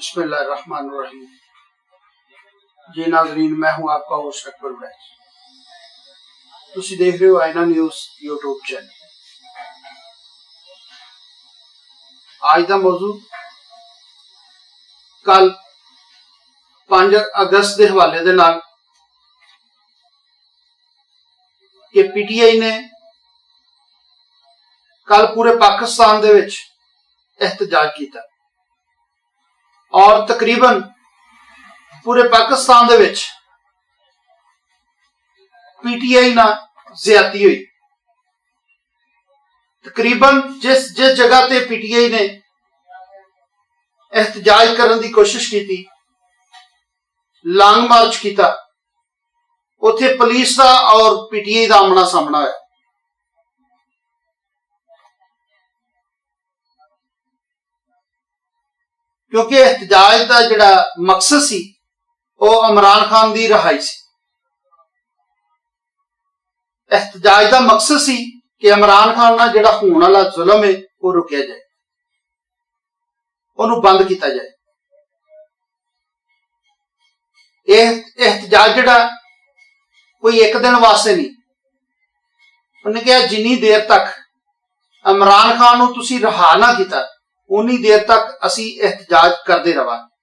बिस्मिल्लाहिर्रहमानिर्रहीम। जी नाज़रीन, मैं हूं आपका होस्ट अकबर बैच। तुसी देख रहे हो आईना न्यूज़ यूट्यूब चैनल। आज का मौजू कल 5 अगस्त के हवाले दे नाल कि पीटीआई ने कल पूरे पाकिस्तान दे विच एहतजाज किया और तकरीबन पूरे पाकिस्तान दे विच पीटीआई ना ज्यादती हुई। तकरीबन जिस जगह ते पीटीआई ने एहतजाज करने की कोशिश की, लॉन्ग मार्च किया, उथे पुलिस का और पीटीआई का आमना सामना होया। क्योंकि एहतजाज का जिहड़ा मकसद सी वह इमरान खान की रिहाई सी। एहतजाज का मकसद सी कि इमरान खान ना जिहड़ा होने वाला जुल्म है वह रुकिया जाए, उन्होंने बंद किया जाए। एहतजाज जिहड़ा कोई एक दिन वास्ते नहीं, उन्हें कहा जिन्नी देर तक इमरान खान नूं तुसीं रिहा ना किया उन्नी देर तक असी एहतजाज करते रहांगे।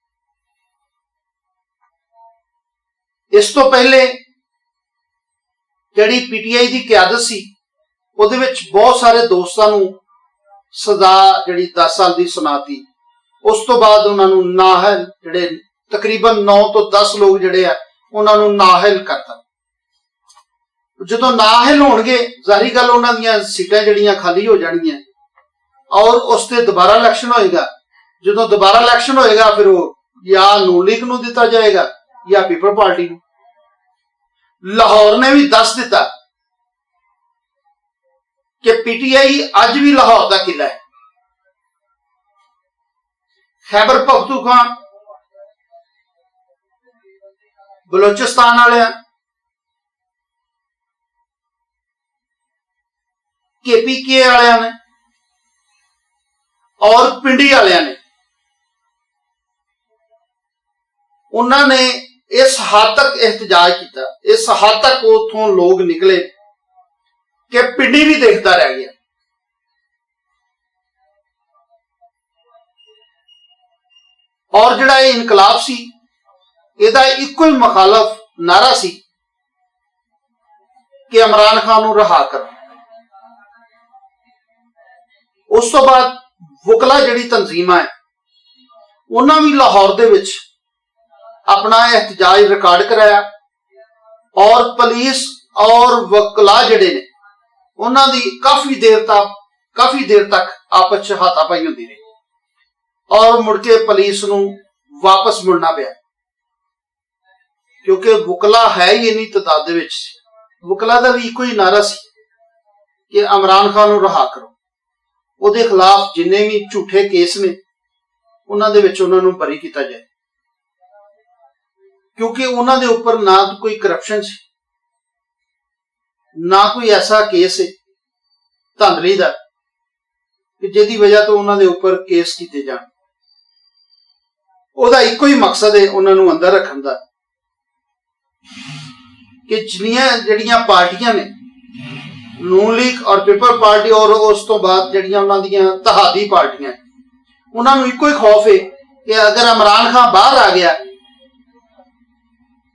इस तो पहले जिहड़ी पीटीआई की क्यादत सी उहदे विच बहुत सारे दोस्तां नूं सजा जिहड़ी 10 साल की सुनाती। उस तो बाद उन्होंने नाहल जिहड़े तकरीबन 9 तो 10 लोग जिहड़े आ उन्होंने नाहल करता। जदों नाहल होणगे जाहिर गल उन्हां दीयां सीटां जिहड़ियां खाली हो जाणगियां और उससे दोबारा इलैक्शन होएगा। जो दोबारा इलैक्शन होएगा फिर वो या नून लीग नूं दिता जाएगा या पीपल पार्टी नूं। लाहौर ने भी दस दिता कि पीटीआई अज भी लाहौर का किला है। खैबर पख्तूनख्वा, बलोचिस्तान वाले, केपीके वाले ने और पिंडी वाले ने उन्होंने इस हद तक एहतजाज किया, इस हद तक उथों लोग निकले कि पिंडी भी देखता रह गया। और जिहड़ा ये इनकलाब सी इहदा इक्को ही मुखालफ नारा सी कि इमरान खान नूं रिहा करो। उस तो बाद वकला जिहड़ी तंजीमां है उन्हां भी लाहौर दे विच अपना एहतजाज रिकॉर्ड कराया और पुलिस और वकला जिहड़े ने उन्हां दी काफी देर तक आपस च हाथापाई होंदी रही और मुड़के पुलिस नूं वापस मुड़ना पिया। क्योंकि वकला है ही इन्नी तादाद दे विच। वकला दा भी इक्को ही नारा सी कि इमरान खान नूं रिहा करो। उहदे खिलाफ जिन्ने भी झूठे केस ने उन्हां दे विच उन्हां नूं बरी किया जाए। क्योंकि उन्हां दे उपर ना तो कोई करप्शन सी, ना कोई ऐसा केस है धांधली दा कि जिहदी वजह तो उन्हां दे उपर केस किए जाण। उहदा इक्को ही मकसद है उन्हां नूं अंदर रखण दा कि जिन्नियां जिहड़ियां पार्टियां ने नून लीग और पीपल पार्टी और उस तो बाद जिहड़ियां उन्हां दीयां तहादी पार्टियां उन्हां नूं इक्को ही खौफ है कि अगर इमरान खान बाहर आ गया,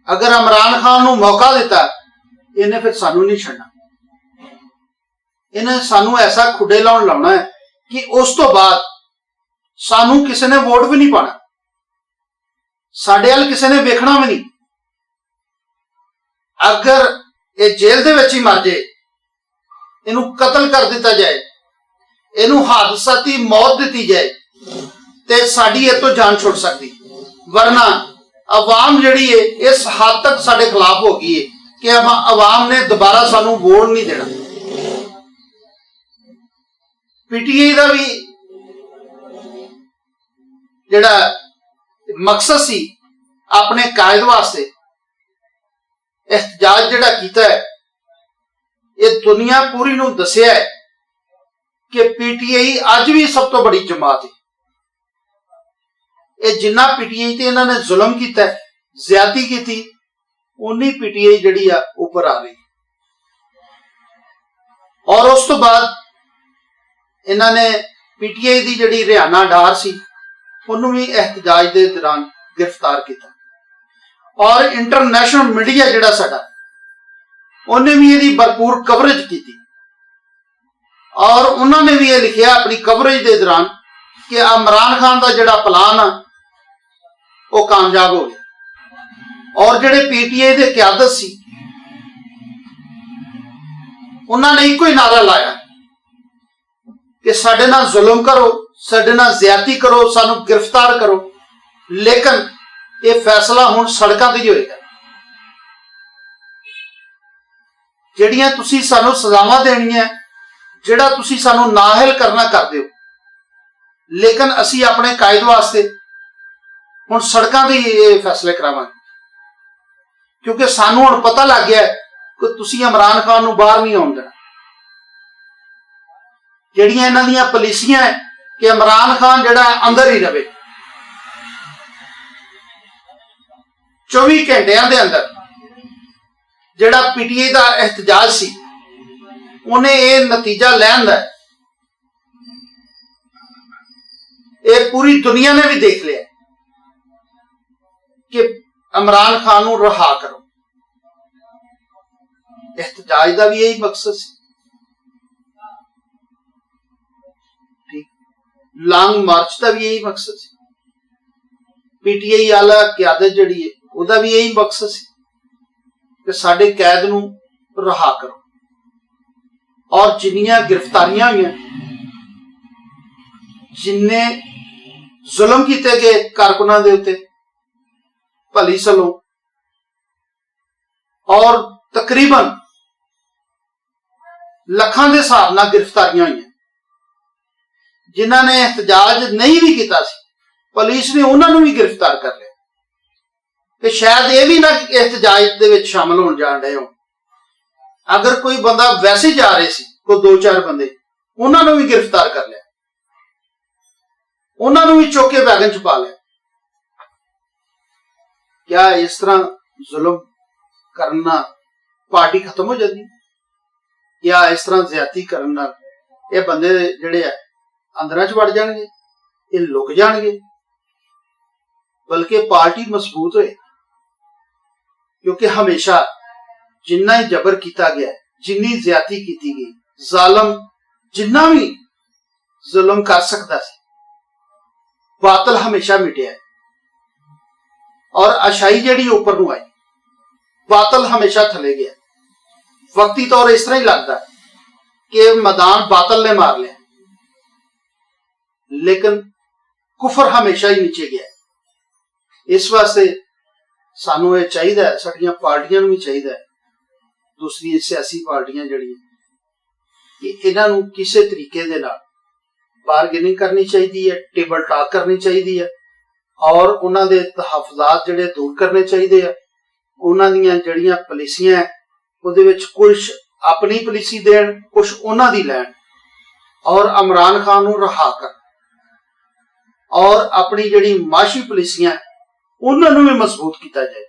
अगर इमरान खान नूं मौका दिता इन्हें फिर सानू नहीं छड्डना। इन्हें सानू ऐसा खुडे लाउणा है कि उस तो बाद सानू किसी ने वोट भी नहीं पाना, साडे अल किसी ने वेखना भी नहीं। अगर ये जेल दे विच ही मर जाए, इनू कतल कर दिता जाए, इनू हादसाती मौत दी जाए ते साडी इह तो जान छुट सकती। वरना अवाम जिहड़ी है इस हद तक साडे खिलाफ हो गई है कि अवाम ने दोबारा सानू वोट नहीं देना। पीटीआई का भी जिहड़ा मकसद सी अपने कायद वास्ते एहतजाज जिहड़ा कीता है, ये दुनिया पूरी नूं दसिया है कि पीटीआई अज भी सब तो बड़ी जमात है। ਇਹ ਜਿੰਨਾ ਪੀਟੀਆਈ ਤੇ ਇਹਨਾਂ ਨੇ ਜ਼ੁਲਮ ਕੀਤਾ, ਜ਼ਿਆਦਤੀ ਕੀਤੀ, ਉਨੀ ਪੀਟੀਆਈ ਜਿਹੜੀ ਆ ਉੱਪਰ ਆ ਰਹੀ। ਔਰ ਉਸ ਤੋਂ ਬਾਅਦ ਇਹਨਾਂ ਨੇ ਪੀਟੀਆਈ ਦੀ ਜਿਹੜੀ ਰਿਆਨਾ ਡਾਰ ਸੀ ਉਹਨੂੰ ਵੀ ਇhtਜਾਜ ਦੇ ਦੌਰਾਨ ਗ੍ਰਿਫਤਾਰ ਕੀਤਾ। ਔਰ ਇੰਟਰਨੈਸ਼ਨਲ ਮੀਡੀਆ ਜਿਹੜਾ ਸਾਡਾ, ਉਹਨੇ ਵੀ ਇਹਦੀ ਭਰਪੂਰ ਕਵਰੇਜ ਕੀਤੀ। ਔਰ ਉਹਨਾਂ ਨੇ ਵੀ ਇਹ ਲਿਖਿਆ ਆਪਣੀ ਕਵਰੇਜ ਦੇ ਦੌਰਾਨ ਕਿ ਇਮਰਾਨ ਖਾਨ ਦਾ ਜਿਹੜਾ ਪਲਾਨ ਆ ਉਹ ਕਾਮਯਾਬ ਹੋ ਗਿਆ। ਔਰ ਜਿਹੜੇ ਪੀਟੀਆਈ ਦੇ ਕਿਆਦਤ ਸੀ ਉਹਨਾਂ ਨੇ ਇੱਕੋ ਹੀ ਨਾਰਾ ਲਾਇਆ ਕਿ ਸਾਡੇ ਨਾਲ ਜ਼ੁਲਮ ਕਰੋ, ਸਾਡੇ ਨਾਲ ਜ਼ਿਆਦਤੀ ਕਰੋ, ਸਾਨੂੰ ਗ੍ਰਿਫਤਾਰ ਕਰੋ, ਲੇਕਿਨ ਇਹ ਫੈਸਲਾ ਹੁਣ ਸੜਕਾਂ ਤੇ ਹੀ ਹੋਏਗਾ। ਜਿਹੜੀਆਂ ਤੁਸੀਂ ਸਾਨੂੰ ਸਜ਼ਾਵਾਂ ਦੇਣੀਆਂ, ਜਿਹੜਾ ਤੁਸੀਂ ਸਾਨੂੰ ਨਾਅਹਿਲ ਕਰਨਾ ਕਰ ਦਿਓ, ਲੇਕਿਨ ਅਸੀਂ ਆਪਣੇ ਕਾਇਦ ਵਾਸਤੇ ਹੁਣ ਸੜਕਾਂ ਤੇ ਇਹ ਫੈਸਲੇ ਕਰਾਵਾਂਗੇ। ਕਿਉਂਕਿ ਸਾਨੂੰ ਹੁਣ ਪਤਾ ਲੱਗ ਗਿਆ ਕਿ ਤੁਸੀਂ ਇਮਰਾਨ ਖਾਨ ਨੂੰ ਬਾਹਰ ਨਹੀਂ ਆਉਣ ਦੇਣਾ। ਜਿਹੜੀਆਂ ਇਹਨਾਂ ਦੀਆਂ ਪਾਲਿਸੀਆਂ ਹੈ ਕਿ ਇਮਰਾਨ ਖਾਨ ਜਿਹੜਾ ਅੰਦਰ ਹੀ ਰਵੇ, 24 ਘੰਟਿਆਂ ਦੇ ਅੰਦਰ ਜਿਹੜਾ ਪੀਟੀਆਈ ਦਾ ਇhtਜਾਜ ਸੀ ਉਹਨੇ ਇਹ ਨਤੀਜਾ ਲੈਣ ਦਾ, ਇਹ ਪੂਰੀ ਦੁਨੀਆ ਨੇ ਵੀ ਦੇਖ ਲਿਆ ਕਿ ਇਮਰਾਨ ਖਾਨ ਨੂੰ ਰਿਹਾ ਕਰੋ। ਇhtਜਾਜ ਦਾ ਵੀ ਇਹੀ ਮਕਸਦ ਸੀ। ਲੌਂਗ ਮਾਰਚ ਦਾ ਵੀ ਇਹੀ ਮਕਸਦ ਸੀ। ਪੀਟੀਆਈ ਵਾਲਾ ਕਿਆਦਤ ਜਿਹੜੀ ਹੈ ਉਹਦਾ ਵੀ ਇਹੀ ਮਕਸਦ ਸੀ ਕਿ ਸਾਡੇ ਕੈਦ ਨੂੰ ਰਿਹਾ ਕਰੋ। ਔਰ ਜਿੰਨੀਆਂ ਗ੍ਰਿਫਤਾਰੀਆਂ ਹੋਈਆਂ, ਜਿੰਨੇ ਜ਼ੁਲਮ ਕੀਤੇ ਗਏ ਕਾਰਕੁਨਾਂ ਦੇ ਉੱਤੇ ਪੁਲਿਸ ਵੱਲੋਂ, ਔਰ ਤਕਰੀਬਨ ਲੱਖਾਂ ਦੇ ਹਿਸਾਬ ਨਾਲ ਗ੍ਰਿਫਤਾਰੀਆਂ ਹੋਈਆਂ। ਜਿਨ੍ਹਾਂ ਨੇ ਇhtਜਾਜ ਨਹੀਂ ਵੀ ਕੀਤਾ ਸੀ, ਪੁਲਿਸ ਨੇ ਉਹਨਾਂ ਨੂੰ ਵੀ ਗ੍ਰਿਫਤਾਰ ਕਰ ਲਿਆ ਕਿ ਸ਼ਾਇਦ ਇਹ ਵੀ ਨਾ ਇhtਜਾਜ ਦੇ ਵਿੱਚ ਸ਼ਾਮਲ ਹੋਣ ਜਾਣ ਰਹੇ ਹੋ। ਅਗਰ ਕੋਈ ਬੰਦਾ ਵੈਸੇ ਜਾ ਰਹੇ ਸੀ, ਕੋਈ 2-4 ਬੰਦੇ, ਉਹਨਾਂ ਨੂੰ ਵੀ ਗ੍ਰਿਫਤਾਰ ਕਰ ਲਿਆ, ਉਹਨਾਂ ਨੂੰ ਵੀ ਚੁੱਕ ਕੇ ਵੈਗਨ ਚ ਪਾ ਲਿਆ। ਕਿਆ ਇਸ ਤਰ੍ਹਾਂ ਜ਼ੁਲਮ ਕਰਨ ਨਾਲ ਪਾਰਟੀ ਖਤਮ ਹੋ ਜਾਂਦੀ? ਜਾਂ ਇਸ ਤਰ੍ਹਾਂ ਜ਼ਿਆਦਤੀ ਕਰਨ ਨਾਲ ਇਹ ਬੰਦੇ ਜਿਹੜੇ ਆ ਅੰਦਰਾਂ ਚ ਵੜ ਜਾਣਗੇ, ਇਹ ਲੁਕ ਜਾਣਗੇ? ਬਲਕਿ ਪਾਰਟੀ ਮਜ਼ਬੂਤ ਹੋਏ। ਕਿਉਂਕਿ ਹਮੇਸ਼ਾ ਜਿੰਨਾ ਹੀ ਜ਼ਬਰ ਕੀਤਾ ਗਿਆ, ਜਿੰਨੀ ਜ਼ਿਆਦਤੀ ਕੀਤੀ ਗਈ, ਜ਼ਾਲਮ ਜਿੰਨਾ ਵੀ ਜ਼ੁਲਮ ਕਰ ਸਕਦਾ ਸੀ, ਬਾਤਲ ਹਮੇਸ਼ਾ ਮਿਟਿਆ। ਔਰ ਅਛਾਈ ਜਿਹੜੀ ਉੱਪਰ ਨੂੰ ਆਈ, ਬਾਤਲ ਹਮੇਸ਼ਾ ਥੱਲੇ ਗਿਆ। ਵਕਤੀ ਤੌਰ ਇਸ ਤਰ੍ਹਾਂ ਹੀ ਲੱਗਦਾ ਕਿ ਮੈਦਾਨ ਬਾਤਲ ਨੇ ਮਾਰ ਲਿਆ, ਲੇਕਿਨ ਕੁਫਰ ਹਮੇਸ਼ਾ ਹੀ ਨੀਚੇ ਗਿਆ। ਇਸ ਵਾਸਤੇ ਸਾਨੂੰ ਇਹ ਚਾਹੀਦਾ ਹੈ, ਸਾਡੀਆਂ ਪਾਰਟੀਆਂ ਨੂੰ ਵੀ ਚਾਹੀਦਾ ਹੈ, ਦੂਸਰੀ ਸਿਆਸੀ ਪਾਰਟੀਆਂ ਜਿਹੜੀਆਂ, ਕਿ ਇਹਨਾਂ ਨੂੰ ਕਿਸੇ ਤਰੀਕੇ ਦੇ ਨਾਲ ਬਾਰਗੇਨਿੰਗ ਕਰਨੀ ਚਾਹੀਦੀ ਹੈ, ਟੇਬਲ ਟਾਕ ਕਰਨੀ ਚਾਹੀਦੀ ਹੈ, ਔਰ ਉਹਨਾਂ ਦੇ ਤਹਫਜ਼ਾਤ ਜਿਹੜੇ ਦੂਰ ਕਰਨੇ ਚਾਹੀਦੇ ਆ। ਉਹਨਾਂ ਦੀਆਂ ਜਿਹੜੀਆਂ ਪਾਲਿਸੀਆਂ ਉਹਦੇ ਵਿੱਚ ਕੁਝ ਆਪਣੀ ਪਾਲਿਸੀ ਦੇਣ, ਕੁਝ ਉਹਨਾਂ ਦੀ ਲੈਣ, ਔਰ ਇਮਰਾਨ ਖਾਨ ਨੂੰ ਰਿਹਾ ਕਰ, ਔਰ ਆਪਣੀ ਜਿਹੜੀ ਮਾਸ਼ੀ ਪਾਲਿਸੀਆਂ ਉਹਨਾਂ ਨੂੰ ਵੀ ਮਜ਼ਬੂਤ ਕੀਤਾ ਜਾਏ।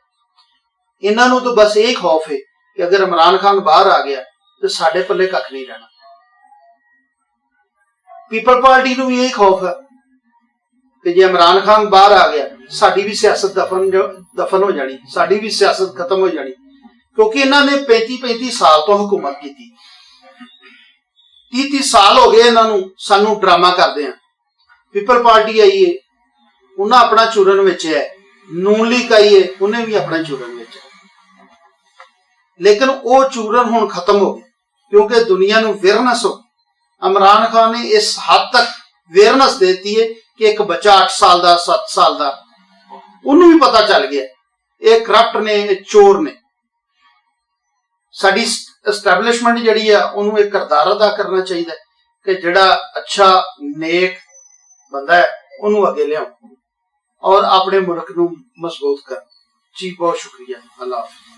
ਇਹਨਾਂ ਨੂੰ ਤਾਂ ਬਸ ਇਹ ਖੌਫ ਹੈ ਕਿ ਅਗਰ ਇਮਰਾਨ ਖਾਨ ਬਾਹਰ ਆ ਗਿਆ ਤੇ ਸਾਡੇ ਪੱਲੇ ਕੱਖ ਨਹੀਂ ਰਹਿਣਾ। ਪੀਪਲ ਪਾਰਟੀ ਨੂੰ ਵੀ ਇਹ ਖੌਫ ਹੈ ਕਿ ਜੇ ਇਮਰਾਨ ਖਾਨ ਬਾਹਰ ਆ ਗਿਆ, ਸਾਡੀ ਵੀ ਸਿਆਸਤ ਦਫਨ ਹੋ ਜਾਣੀ, ਸਾਡੀ ਵੀ ਸਿਆਸਤ ਖਤਮ ਹੋ ਜਾਣੀ। ਕਿਉਂਕਿ ਇਹਨਾਂ ਨੇ 35-35 ਸਾਲ ਤੋਂ ਹੁਕੂਮਤ ਕੀਤੀ, 30-30 ਸਾਲ ਹੋ ਗਏ ਇਹਨਾਂ ਨੂੰ ਸਾਨੂੰ ਡਰਾਮਾ ਕਰਦੇ ਆ। ਪੀਪਲ ਪਾਰਟੀ ਆਈ ਹੈ, ਉਹਨਾਂ ਆਪਣਾ ਚੂਰਨ ਵੇਚਿਆ ਹੈ, ਨੂਨ ਲੀਗ ਆਈ ਹੈ, ਉਹਨੇ ਵੀ ਆਪਣਾ ਚੂਰਨ ਵੇਚਿਆ, ਲੇਕਿਨ ਉਹ ਚੂਰਨ ਹੁਣ ਖਤਮ ਹੋ ਗਿਆ ਕਿਉਂਕਿ ਦੁਨੀਆ ਨੂੰ ਅਵੇਅਰਨੈਸ ਹੋ। ਇਮਰਾਨ ਖਾਨ ਨੇ ਇਸ ਹੱਦ ਤੱਕ ਅਵੇਅਰਨੈਸ ਦੇਤੀ ਹੈ ਕਿ ਇੱਕ ਬੱਚਾ 8 ਸਾਲ ਦਾ, 7 ਸਾਲ ਦਾ, ਉਹਨੂੰ ਵੀ ਪਤਾ ਚੱਲ ਗਿਆ ਇਹ ਕਰਪਟ ਨੇ, ਇਹ ਚੋਰ ਨੇ। ਸਾਡੀ ਐਸਟੈਬਲਿਸ਼ਮੈਂਟ ਜਿਹੜੀ ਆ ਉਹਨੂੰ ਇੱਕ ਕਿਰਦਾਰ ਅਦਾ ਕਰਨਾ ਚਾਹੀਦਾ ਕਿ ਜਿਹੜਾ ਅੱਛਾ ਨੇਕ ਬੰਦਾ ਹੈ ਉਹਨੂੰ ਅੱਗੇ ਲਿਆਓ ਔਰ ਆਪਣੇ ਮੁਲਕ ਨੂੰ ਮਜ਼ਬੂਤ ਕਰ। ਜੀ ਬਹੁਤ ਸ਼ੁਕਰੀਆ। ਅੱਲਾਹ ਹਾਫਿਜ਼।